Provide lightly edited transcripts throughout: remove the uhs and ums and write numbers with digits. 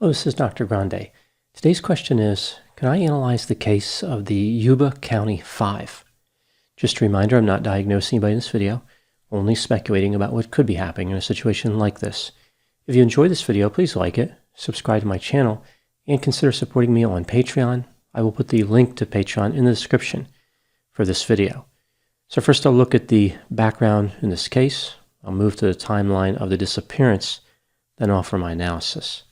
Hello, this is Dr. Grande. Today's question is, can I analyze the case of the Yuba County Five? Just a reminder, I'm not diagnosing anybody in this video, only speculating about what could be happening in a situation like this. If you enjoyed this video, please like it, subscribe to my channel, and consider supporting me on Patreon. I will put the link to Patreon in the description for this video. So first I'll look at the background in this case. I'll move to the timeline of the disappearance, then offer my analysis.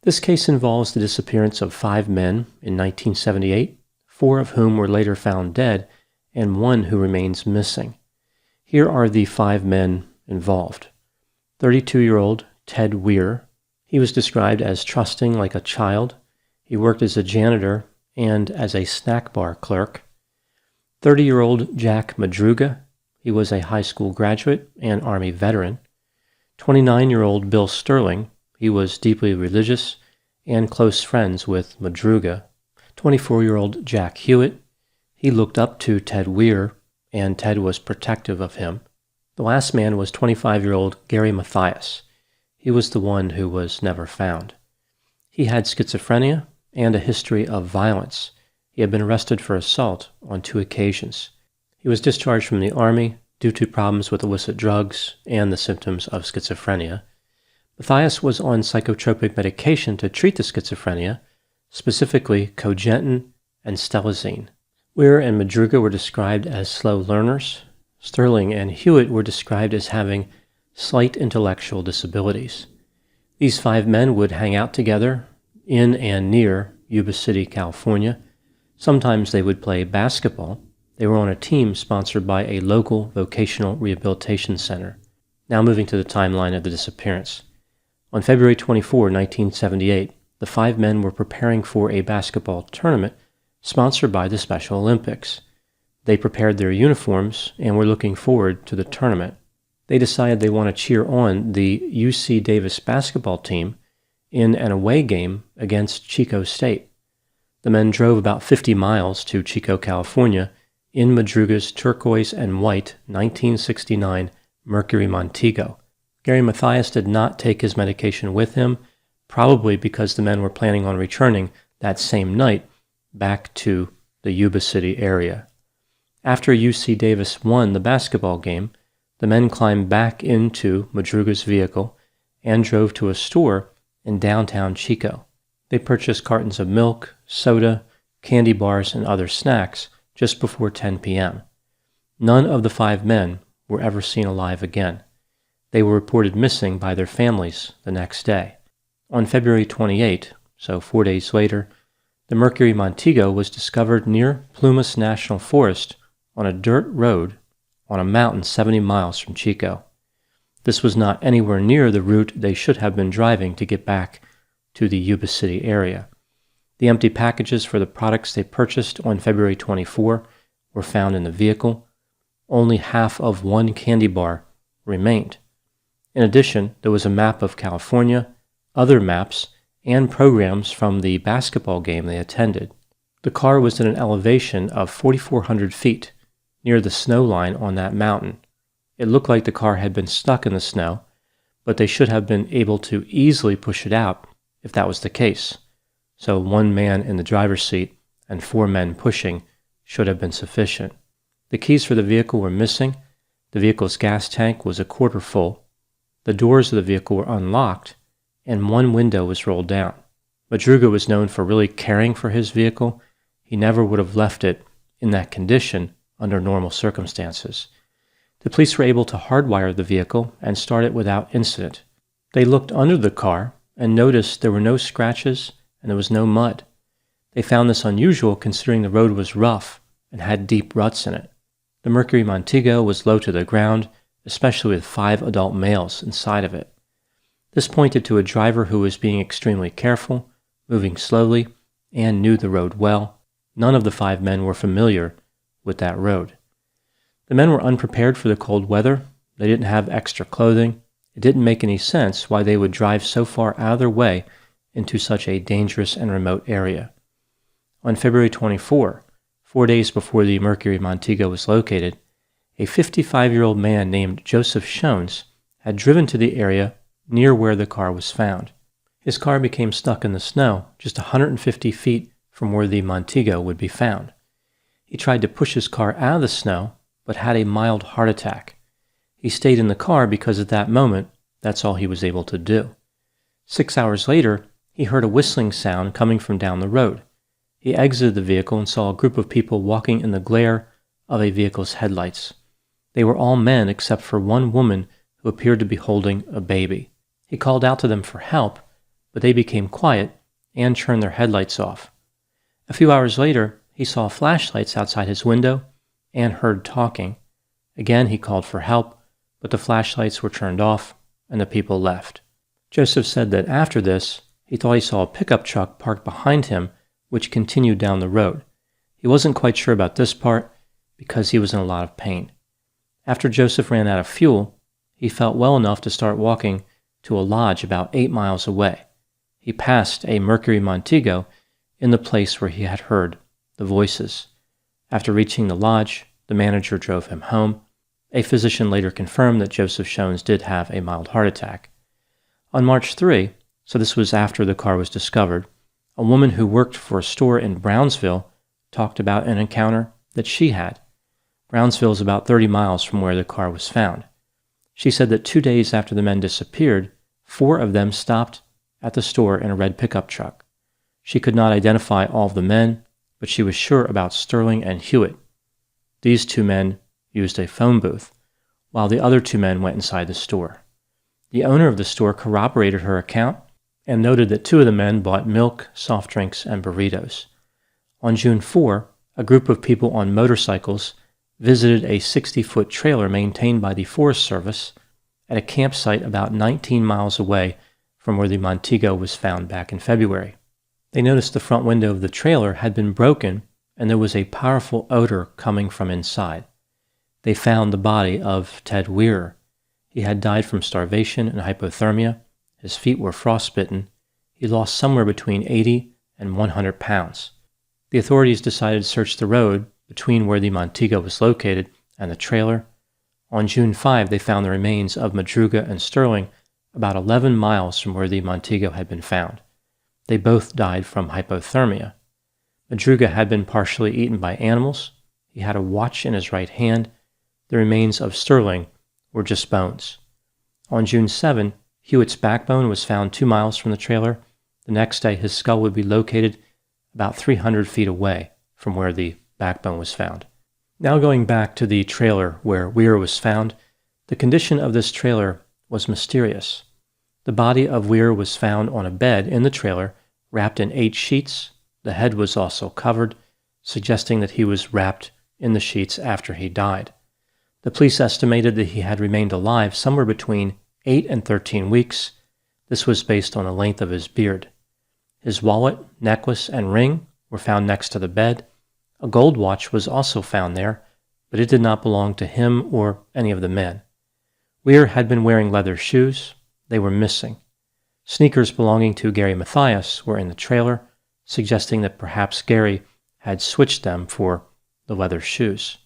This case involves the disappearance of 5 men in 1978, 4 of whom were later found dead, and 1 who remains missing. Here are the 5 men involved. 32-year-old Ted Weir. He was described as trusting like a child. He worked as a janitor and as a snack bar clerk. 30-year-old Jack Madruga. He was a high school graduate and Army veteran. 29-year-old Bill Sterling. He was deeply religious and close friends with Madruga. 24-year-old Jack Hewitt. He looked up to Ted Weir, and Ted was protective of him. The last man was 25-year-old Gary Mathias. He was the one who was never found. He had schizophrenia and a history of violence. He had been arrested for assault on 2 occasions. He was discharged from the Army due to problems with illicit drugs and the symptoms of schizophrenia. Mathias was on psychotropic medication to treat the schizophrenia, specifically cogentin and stelazine. Weir and Madruga were described as slow learners. Sterling and Hewitt were described as having slight intellectual disabilities. These 5 men would hang out together in and near Yuba City, California. Sometimes they would play basketball. They were on a team sponsored by a local vocational rehabilitation center. Now moving to the timeline of the disappearance. On February 24, 1978, the 5 men were preparing for a basketball tournament sponsored by the Special Olympics. They prepared their uniforms and were looking forward to the tournament. They decided they want to cheer on the UC Davis basketball team in an away game against Chico State. The men drove about 50 miles to Chico, California in Madruga's turquoise and white 1969 Mercury Montego. Gary Mathias did not take his medication with him, probably because the men were planning on returning that same night back to the Yuba City area. After UC Davis won the basketball game, the men climbed back into Madruga's vehicle and drove to a store in downtown Chico. They purchased cartons of milk, soda, candy bars, and other snacks just before 10 p.m. None of the 5 men were ever seen alive again. They were reported missing by their families the next day. On February 28, so 4 days later, the Mercury Montego was discovered near Plumas National Forest on a dirt road on a mountain 70 miles from Chico. This was not anywhere near the route they should have been driving to get back to the Yuba City area. The empty packages for the products they purchased on February 24 were found in the vehicle. Only half of 1 candy bar remained. In addition, there was a map of California, other maps, and programs from the basketball game they attended. The car was at an elevation of 4,400 feet, near the snow line on that mountain. It looked like the car had been stuck in the snow, but they should have been able to easily push it out if that was the case. So 1 man in the driver's seat and 4 men pushing should have been sufficient. The keys for the vehicle were missing. The vehicle's gas tank was a quarter full. The doors of the vehicle were unlocked, and 1 window was rolled down. Madruga was known for really caring for his vehicle. He never would have left it in that condition under normal circumstances. The police were able to hardwire the vehicle and start it without incident. They looked under the car and noticed there were no scratches and there was no mud. They found this unusual considering the road was rough and had deep ruts in it. The Mercury Montego was low to the ground, especially with 5 adult males inside of it. This pointed to a driver who was being extremely careful, moving slowly, and knew the road well. None of the 5 men were familiar with that road. The men were unprepared for the cold weather. They didn't have extra clothing. It didn't make any sense why they would drive so far out of their way into such a dangerous and remote area. On February 24, 4 days before the Mercury Montego was located, a 55-year-old man named Joseph Shones had driven to the area near where the car was found. His car became stuck in the snow just 150 feet from where the Montego would be found. He tried to push his car out of the snow, but had a mild heart attack. He stayed in the car because at that moment, that's all he was able to do. 6 hours later, he heard a whistling sound coming from down the road. He exited the vehicle and saw a group of people walking in the glare of a vehicle's headlights. They were all men except for one woman who appeared to be holding a baby. He called out to them for help, but they became quiet and turned their headlights off. A few hours later, he saw flashlights outside his window and heard talking. Again, he called for help, but the flashlights were turned off and the people left. Joseph said that after this, he thought he saw a pickup truck parked behind him, which continued down the road. He wasn't quite sure about this part because he was in a lot of pain. After Joseph ran out of fuel, he felt well enough to start walking to a lodge about 8 miles away. He passed a Mercury Montego in the place where he had heard the voices. After reaching the lodge, the manager drove him home. A physician later confirmed that Joseph Shones did have a mild heart attack. On March 3, so this was after the car was discovered, a woman who worked for a store in Brownsville talked about an encounter that she had. Brownsville is about 30 miles from where the car was found. She said that 2 days after the men disappeared, 4 of them stopped at the store in a red pickup truck. She could not identify all of the men, but she was sure about Sterling and Hewitt. These 2 men used a phone booth, while the other 2 men went inside the store. The owner of the store corroborated her account and noted that 2 of the men bought milk, soft drinks, and burritos. On June 4, a group of people on motorcycles visited a 60-foot trailer maintained by the Forest Service at a campsite about 19 miles away from where the Montego was found back in February. They noticed the front window of the trailer had been broken and there was a powerful odor coming from inside. They found the body of Ted Weir. He had died from starvation and hypothermia. His feet were frostbitten. He lost somewhere between 80 and 100 pounds. The authorities decided to search the road between where the Montego was located and the trailer. On June 5, they found the remains of Madruga and Sterling about 11 miles from where the Montego had been found. They both died from hypothermia. Madruga had been partially eaten by animals. He had a watch in his right hand. The remains of Sterling were just bones. On June 7, Hewitt's backbone was found 2 miles from the trailer. The next day, his skull would be located about 300 feet away from where the backbone was found. Now going back to the trailer where Weir was found, the condition of this trailer was mysterious. The body of Weir was found on a bed in the trailer, wrapped in 8 sheets. The head was also covered, suggesting that he was wrapped in the sheets after he died. The police estimated that he had remained alive somewhere between 8 and 13 weeks. This was based on the length of his beard. His wallet, necklace, and ring were found next to the bed. A gold watch was also found there, but it did not belong to him or any of the men. Weir had been wearing leather shoes. They were missing. Sneakers belonging to Gary Mathias were in the trailer, suggesting that perhaps Gary had switched them for the leather shoes.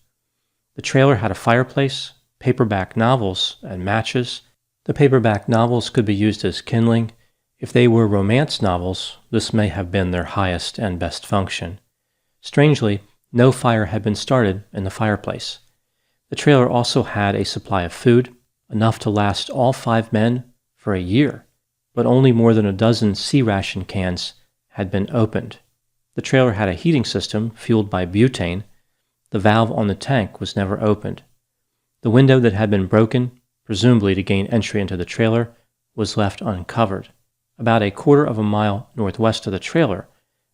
The trailer had a fireplace, paperback novels, and matches. The paperback novels could be used as kindling. If they were romance novels, this may have been their highest and best function. Strangely, no fire had been started in the fireplace. The trailer also had a supply of food, enough to last all 5 men for a year, but only more than a dozen sea ration cans had been opened. The trailer had a heating system fueled by butane. The valve on the tank was never opened. The window that had been broken, presumably to gain entry into the trailer, was left uncovered. About a quarter of a mile northwest of the trailer,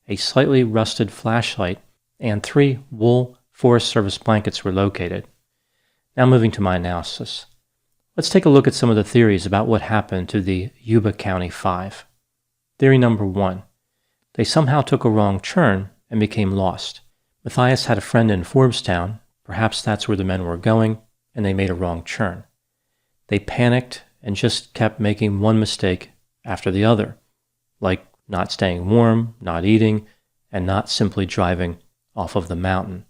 a slightly rusted flashlight and 3 wool Forest Service blankets were located. Now moving to my analysis. Let's take a look at some of the theories about what happened to the Yuba County Five. Theory number 1. They somehow took a wrong turn and became lost. Mathias had a friend in Forbestown. Perhaps that's where the men were going, and they made a wrong turn. They panicked and just kept making one mistake after the other, like not staying warm, not eating, and not simply driving off of the mountain.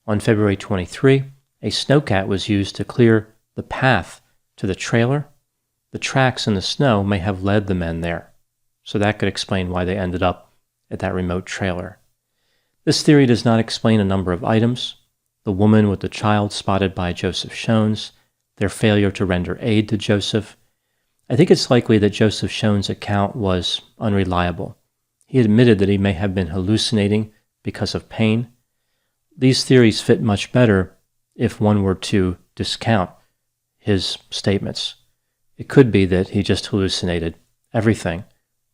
On February 23, a snowcat was used to clear the path to the trailer. The tracks in the snow may have led the men there. so that could explain why they ended up at that remote trailer. This theory does not explain a number of items: the woman with the child spotted by Joseph Shones, their failure to render aid to Joseph. I think it's likely that Joseph Shones' account was unreliable. He admitted that he may have been hallucinating because of pain. These theories fit much better if one were to discount his statements. It could be that he just hallucinated everything,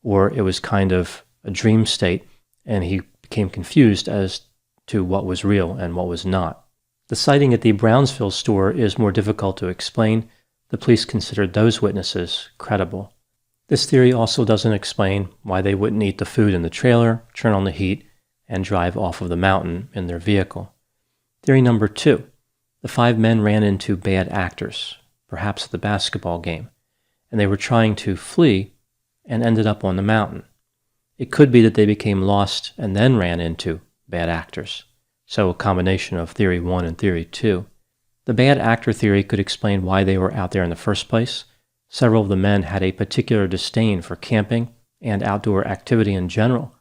or it was kind of a dream state and he became confused as to what was real and what was not. The sighting at the Brownsville store is more difficult to explain. The police considered those witnesses credible. This theory also doesn't explain why they wouldn't eat the food in the trailer, turn on the heat, and drive off of the mountain in their vehicle. Theory number 2. The 5 men ran into bad actors, perhaps at the basketball game, and they were trying to flee and ended up on the mountain. It could be that they became lost and then ran into bad actors. So a combination of theory 1 and theory 2. The bad actor theory could explain why they were out there in the first place. Several of the men had a particular disdain for camping and outdoor activity in general.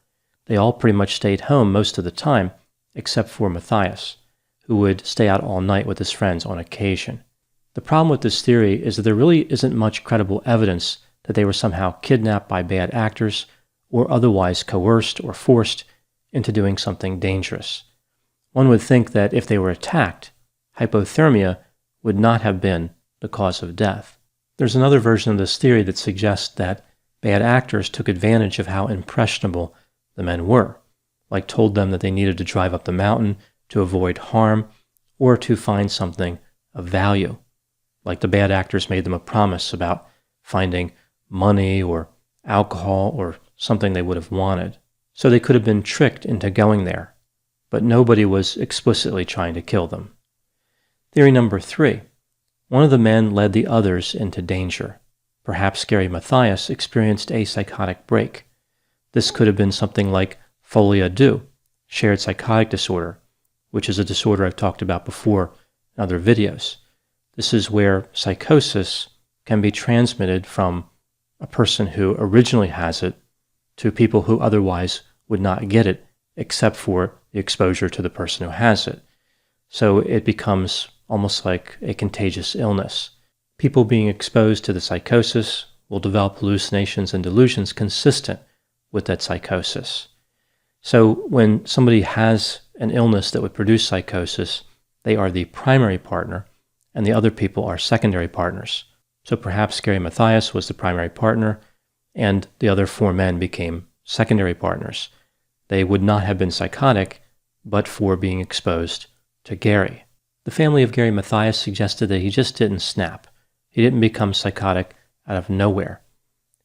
They all pretty much stayed home most of the time, except for Matthias, who would stay out all night with his friends on occasion. The problem with this theory is that there really isn't much credible evidence that they were somehow kidnapped by bad actors or otherwise coerced or forced into doing something dangerous. One would think that if they were attacked, hypothermia would not have been the cause of death. There's another version of this theory that suggests that bad actors took advantage of how impressionable the men were, like told them that they needed to drive up the mountain to avoid harm or to find something of value, like the bad actors made them a promise about finding money or alcohol or something they would have wanted. So they could have been tricked into going there, but nobody was explicitly trying to kill them. Theory number 3. One of the men led the others into danger. Perhaps Gary Matthias experienced a psychotic break. This could have been something like folie à deux, shared psychotic disorder, which is a disorder I've talked about before in other videos. This is where psychosis can be transmitted from a person who originally has it to people who otherwise would not get it, except for the exposure to the person who has it. So it becomes almost like a contagious illness. People being exposed to the psychosis will develop hallucinations and delusions consistent with that psychosis. So when somebody has an illness that would produce psychosis, they are the primary partner, and the other people are secondary partners. So perhaps Gary Matthias was the primary partner, and the other 4 men became secondary partners. They would not have been psychotic, but for being exposed to Gary. The family of Gary Matthias suggested that he just didn't snap. He didn't become psychotic out of nowhere.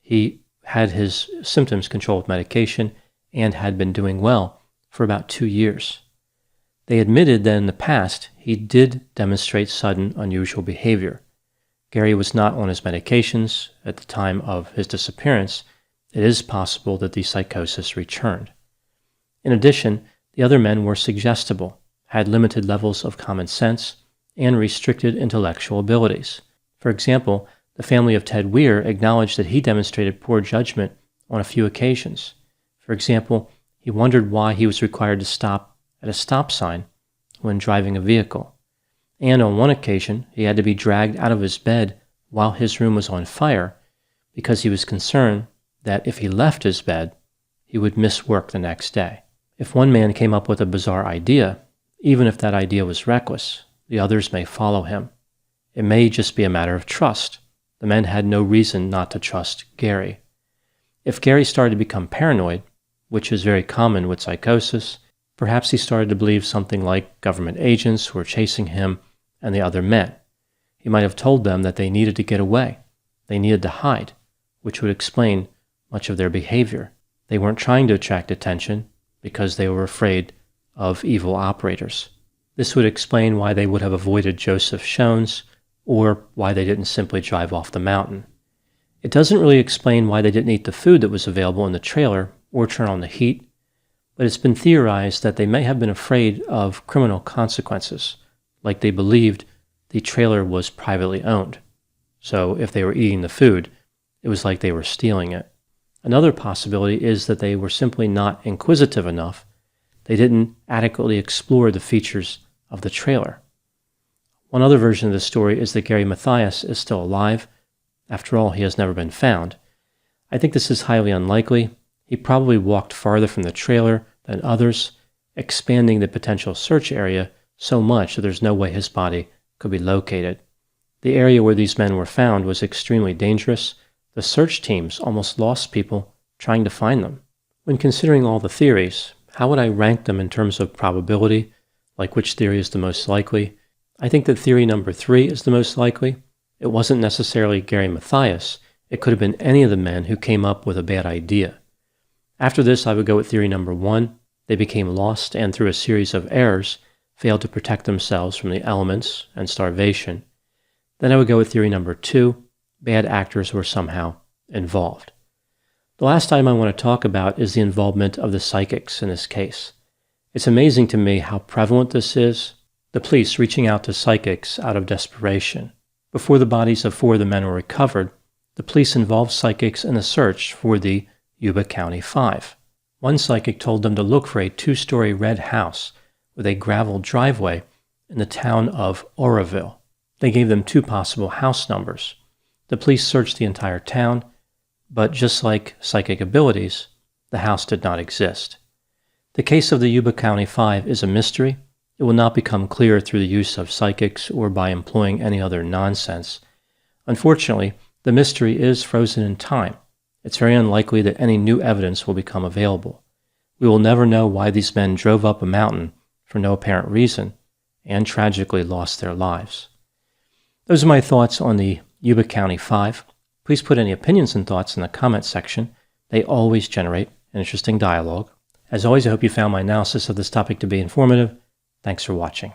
He had his symptoms controlled with medication and had been doing well for about 2 years. They admitted that in the past he did demonstrate sudden, unusual behavior. Gary was not on his medications at the time of his disappearance. It is possible that the psychosis returned. In addition, the other men were suggestible, had limited levels of common sense, and restricted intellectual abilities. For example, the family of Ted Weir acknowledged that he demonstrated poor judgment on a few occasions. For example, he wondered why he was required to stop at a stop sign when driving a vehicle. And on one occasion, he had to be dragged out of his bed while his room was on fire because he was concerned that if he left his bed, he would miss work the next day. If one man came up with a bizarre idea, even if that idea was reckless, the others may follow him. It may just be a matter of trust. The men had no reason not to trust Gary. If Gary started to become paranoid, which is very common with psychosis, perhaps he started to believe something like government agents were chasing him and the other men. He might have told them that they needed to get away. They needed to hide, which would explain much of their behavior. They weren't trying to attract attention because they were afraid of evil operators. This would explain why they would have avoided Joseph Shones or why they didn't simply drive off the mountain. It doesn't really explain why they didn't eat the food that was available in the trailer or turn on the heat, but it's been theorized that they may have been afraid of criminal consequences, like they believed the trailer was privately owned. So if they were eating the food, it was like they were stealing it. Another possibility is that they were simply not inquisitive enough. They didn't adequately explore the features of the trailer. One other version of the story is that Gary Mathias is still alive. After all, he has never been found. I think this is highly unlikely. He probably walked farther from the trailer than others, expanding the potential search area so much that there's no way his body could be located. The area where these men were found was extremely dangerous. The search teams almost lost people trying to find them. When considering all the theories, how would I rank them in terms of probability, like which theory is the most likely? I think that theory number 3 is the most likely. It wasn't necessarily Gary Mathias. It could have been any of the men who came up with a bad idea. After this, I would go with theory number 1. They became lost and through a series of errors, failed to protect themselves from the elements and starvation. Then I would go with theory number 2. Bad actors were somehow involved. The last item I want to talk about is the involvement of the psychics in this case. It's amazing to me how prevalent this is, the police reaching out to psychics out of desperation. Before the bodies of 4 of the men were recovered, the police involved psychics in the search for the Yuba County Five. One psychic told them to look for a 2-story red house with a gravel driveway in the town of Oroville. They gave them 2 possible house numbers. The police searched the entire town, but just like psychic abilities, the house did not exist. The case of the Yuba County Five is a mystery. It will not become clear through the use of psychics or by employing any other nonsense. Unfortunately, the mystery is frozen in time. It's very unlikely that any new evidence will become available. We will never know why these men drove up a mountain for no apparent reason and tragically lost their lives. Those are my thoughts on the Yuba County Five. Please put any opinions and thoughts in the comments section. They always generate an interesting dialogue. As always, I hope you found my analysis of this topic to be informative. Thanks for watching.